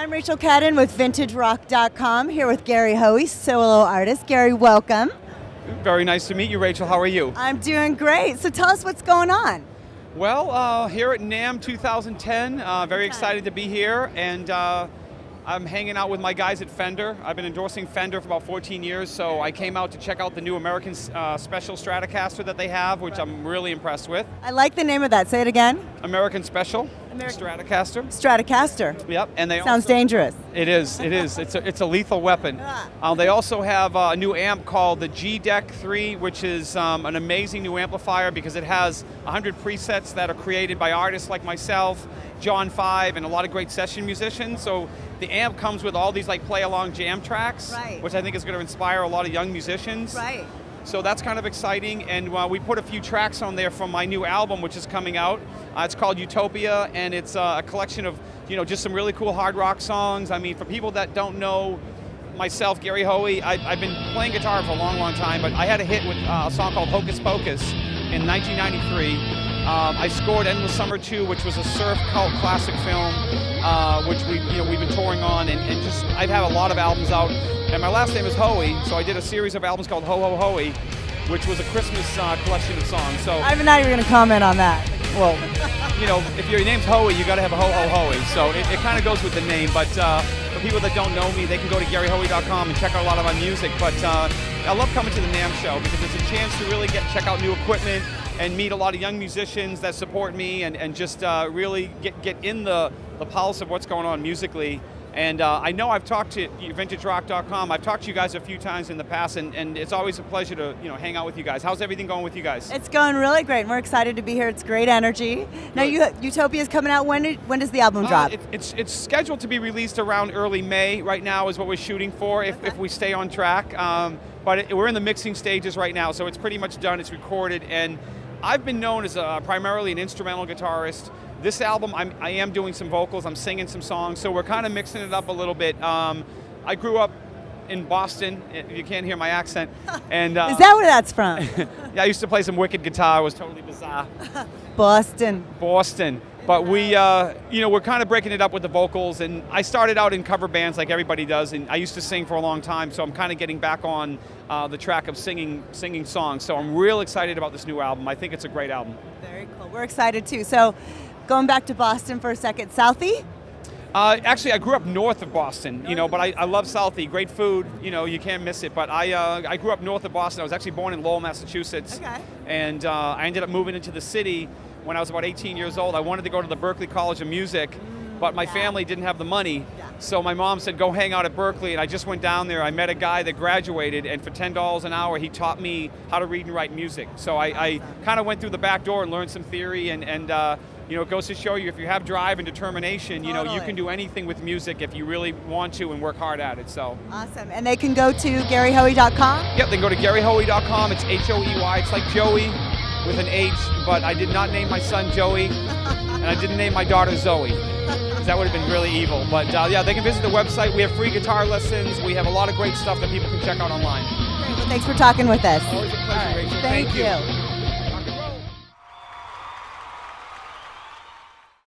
I'm Rachel Cadden with VintageRock.com, here with Gary Hoey, solo artist. Gary, welcome. Very nice to meet you, Rachel. How are you? I'm doing great. So tell us what's going on. Well, here at NAMM 2010, very excited to be here, and I'm hanging out with my guys at Fender. I've been endorsing Fender for about 14 years, so I came out to check out the new American Special Stratocaster that they have, which I'm really impressed with. I like the name of that. Say it again. American Special Stratocaster. Stratocaster. Yep, and they Sounds dangerous. It is. It's a lethal weapon. They also have a new amp called the G-Deck 3, which is an amazing new amplifier because it has 100 presets that are created by artists like myself, John 5, and a lot of great session musicians. So the amp comes with all these like play-along jam tracks, which I think is going to inspire a lot of young musicians. Right. So that's kind of exciting, and we put a few tracks on there from my new album, which is coming out. It's called Utopia, and it's a collection of just some really cool hard rock songs. I mean, for people that don't know myself, Gary Hoey, I've been playing guitar for a long, long time, but I had a hit with a song called Hocus Pocus in 1993. I scored Endless Summer 2, which was a surf cult classic film, which we've been touring on, and just I've had a lot of albums out. And my last name is Hoey, so I did a series of albums called Ho Ho Hoey, which was a Christmas collection of songs. So I'm not even going to comment on that. Well, if your name's Hoey, you got to have a Ho Ho Hoey. So it kind of goes with the name. But for people that don't know me, they can go to GaryHoey.com and check out a lot of my music. But I love coming to the NAMM show because it's a chance to really check out new equipment and meet a lot of young musicians that support me and just really get in the pulse of what's going on musically. And I know I've talked to VintageRock.com. I've talked to you guys a few times in the past, and it's always a pleasure to hang out with you guys. How's everything going with you guys? It's going really great, and we're excited to be here. It's great energy. Now, Utopia is coming out. When does the album drop? It's scheduled to be released around early May. Right now is what we're shooting for if we stay on track. But we're in the mixing stages right now, so it's pretty much done. It's recorded, and I've been known as primarily an instrumental guitarist. This album, I am doing some vocals, I'm singing some songs, so we're kind of mixing it up a little bit. I grew up in Boston, if you can't hear my accent. And is that where that's from? Yeah, I used to play some wicked guitar, it was totally bizarre. Boston. But we're kind of breaking it up with the vocals, and I started out in cover bands like everybody does, and I used to sing for a long time, so I'm kind of getting back on the track of singing songs. So I'm real excited about this new album. I think it's a great album. Very cool. We're excited too. So going back to Boston for a second, Southie? Actually, I grew up north of Boston, but I love Southie. Great food, you can't miss it. But I grew up north of Boston. I was actually born in Lowell, Massachusetts. Okay. And I ended up moving into the city when I was about 18 years old. I wanted to go to the Berklee College of Music, but my family didn't have the money. So my mom said, go hang out at Berklee, and I just went down there. I met a guy that graduated, and for $10 an hour, he taught me how to read and write music. So I kind of went through the back door and learned some theory, and it goes to show you if you have drive and determination, you can do anything with music if you really want to and work hard at it. So awesome. And they can go to GaryHoey.com? Yep, they can go to GaryHoey.com. It's H-O-E-Y. It's like Joey with an H, but I did not name my son Joey, and I didn't name my daughter Zoe. That would have been really evil. But yeah, they can visit the website. We have free guitar lessons. We have a lot of great stuff that people can check out online. Great. Well, thanks for talking with us. Always a pleasure, Rachel. Thank you.